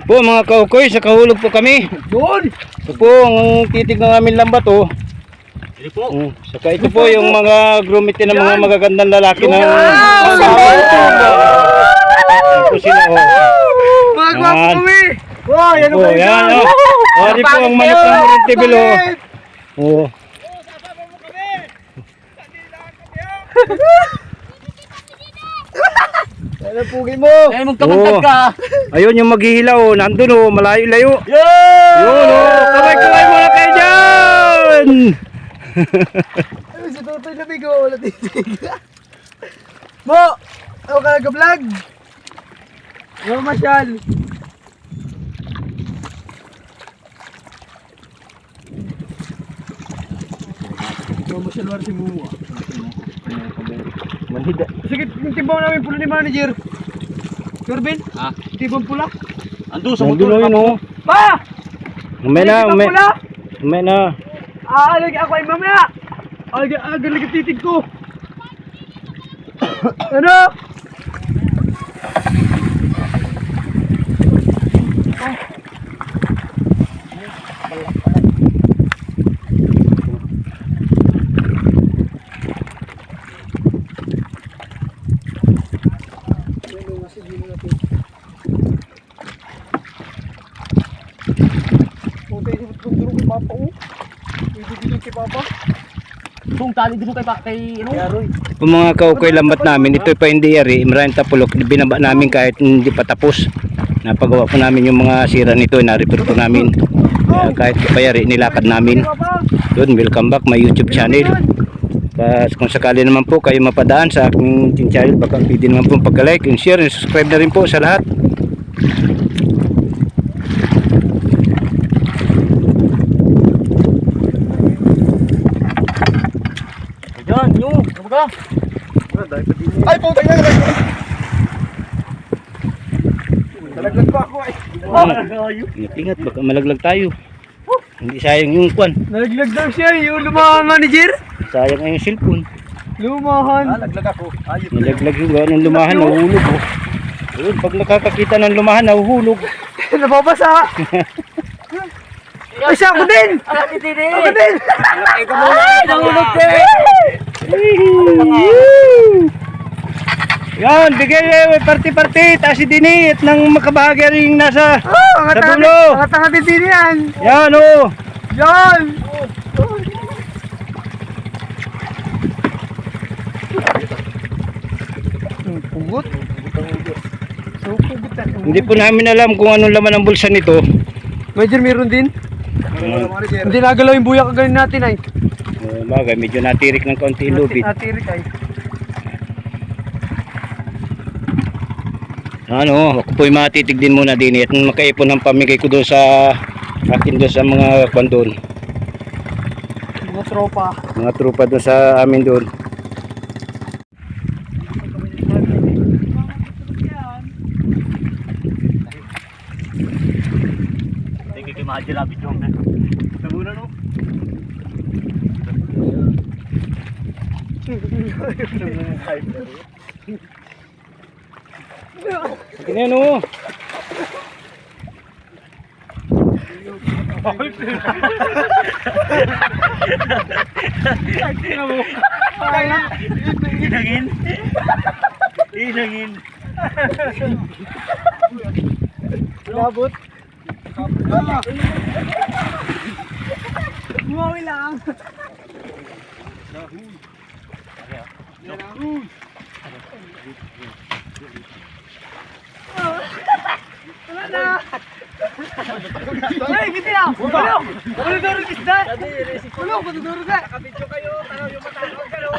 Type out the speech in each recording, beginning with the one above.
po mga kaukoy, sa kahulog po kami. Doon! Ito po ang titig ng aming lambat oh. Ito po. Saka ito po yung mga grumiti ng mga magagandang lalaki ng Ito po sila oh. mga gwapo kami! Wow, yan Oh, yan oh. Oh, di po ang manok ng Morintibil oh. Oh. Ano pugi mo? Ay, magkamantag ka! Ayun yung maghihilaw oh. Nandun oh, malayo-layo. Yun! Yun oh, kamay-kamay muna kayo dyan! Ay, si Totoy na bigo, wala titig. Mo! Ako ka nag-vlog! Yo, masyal! Yo, masyal war si Muwa. Manhida. Sige, yung timbang namin pula ni manager. Turbin? Ha? Timbang pula? Ando sa Nandun oh yun oh. Pa! Umay na, Timbang umay. pula? Umay na. Lagi ako ay mamaya! Lagi titig ko! Ano? Kung tali dito kay ano? Yung mga kaukoy lambat namin, ito pa hindi yari, maraming tapulok, binaba namin kahit hindi pa tapos. Napagawa po namin yung mga sira nito, na-repair po namin. Kahit pa yari, nilakad namin. Yun, welcome back my YouTube channel. Kung sakali naman po kayo mapadaan sa aking channel, baka pwede naman po pagka-like and share and subscribe na rin po sa lahat. Yan, yung, kumbaga. Ay, putang na, nalaglag pa ako ay. Ingat, baka malaglag tayo. Hindi sayang yung kwan. Nalaglag daw siya, yung lumahan manager. Sayang ay yung cellphone. Lumahan. Nalaglag ako. Nalaglag yung gano'n lumahan, nahuhulog oh. Ayun, pag nakakakita ng lumahan, nahuhulog. Nababasa. Ay, siya ako din. Ako din. Nahulog din. Yan, bigay party-party, taas si Dini at nang makabahagi rin nasa sa dulo. Mga tanga din yan. Yan oh. Yan. Pugot. So, pugot na. Hindi po namin alam kung anong laman ng bulsa nito. Major, meron din. Hindi nagalaw yung buya kagaling natin ay. Bagay, medyo natirik ng kaunti yung lubid. Natirik ay. Ano, ako po'y matitig din muna din at makaipon ng pamigay ko doon sa akin doon sa mga kwan doon. Mga tropa. Mga tropa doon sa amin doon. Sige, imagine natin yung sabuna no? Sige na no. Inangin. Labot. Bumawi lang. Wala na. Ay, giti na. Wala. Wala dorog isda. Wala, patudurog ka. Nakabidyo kayo, tanaw yung matawag kayo.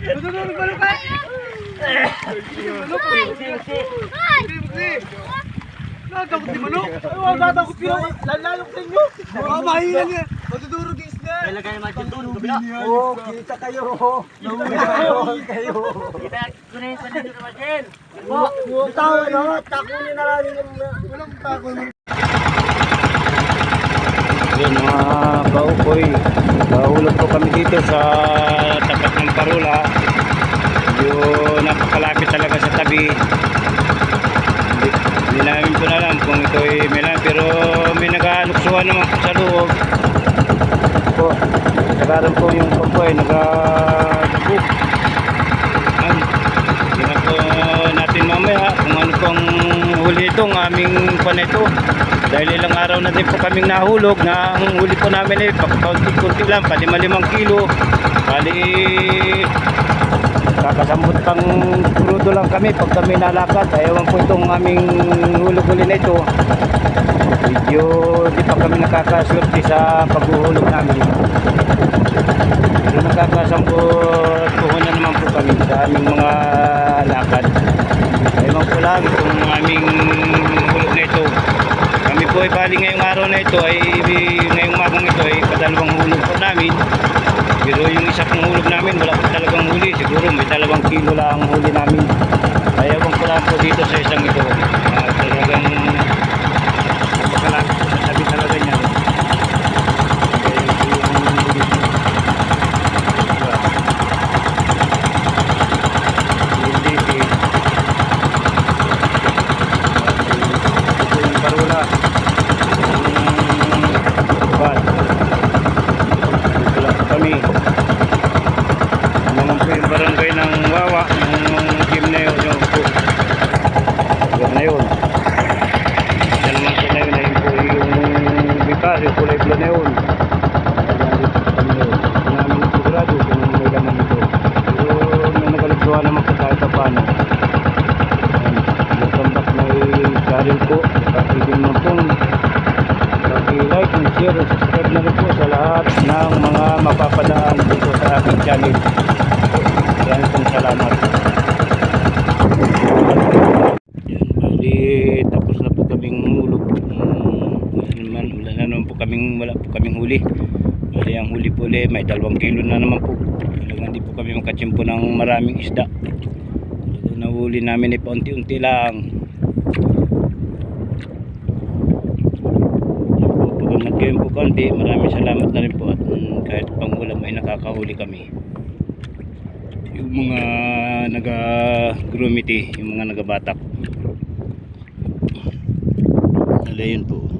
Patudurog ka. Nagtakot di manok. Ay, nagtakot kayo. Lalalok sa inyo. Mahilan niya. Matudurog yung isda. Kailangan naman dyan doon. Oo, kita kayo. Kayo. Kita kunin sa dito naman dyan. Bitaw, ano? Takunin na lang yung walang takon. Yun mga kaukoy, nahulog po kami dito sa tapat ng Parula. Yung napakalapit talaga sa tabi. Hindi Ito ay may lang, pero may nag-aluksuhan naman po sa loob. Po, nagaran po yung pampo ay nag-bug. Tingnan po natin mamaya kung ano pong huli itong aming panito. Dahil ilang araw na din po kaming nahulog na ang huli po namin ay kunti-kunti lang, pali 5 kilo. Pali kakasambot pang crudo lang kami pag kami nalakad. Ayawan po itong aming hulog-huli na ito. Medyo di pa kami nakakaswerte sa paghuhulog namin. Pero nakakasambot puhunan naman po kami sa aming mga lakad. Ayawan po lang itong aming hulog na ito. Kami po ay bali ngayong araw na ito ay ngayong magang ito ay padalawang hulog po namin. Pero yung isa pong hulog namin wala po talagang huli. Siguro may 2 kilo lang ang huli namin. Ayawan ko lang po dito sa isang ito. Talagang napakalaki sa tabi talaga niya. Barangay ng Wawa, yung gym na yun, yung lugar na yun. Yan naman po na yun, ayun po yung bikar, yung kulay blue na yun. Hindi namin sigurado kung may laman ito. Pero may nagaligtuhan naman po kahit paano. Yung tambak may channel po, pag-ibig naman pong pag-like and share and subscribe na rin po sa lahat ng mga mapapadaan dito sa aking channel. Maraming pong salamat. Yan, bali tapos na po kaming hulog. Wala po kaming huli. Bali ang huli po ulit may 2 kilo na naman po. Talagang hindi po kami makatsimpo ng maraming isda. Talagang nahuli namin ay paunti-unti lang. Pagamat kayo po kaunti, maraming salamat na rin po at kahit pang ulam ay nakakahuli kami. Yung mga naga-grumity, yung mga nagabatak. Alayon po.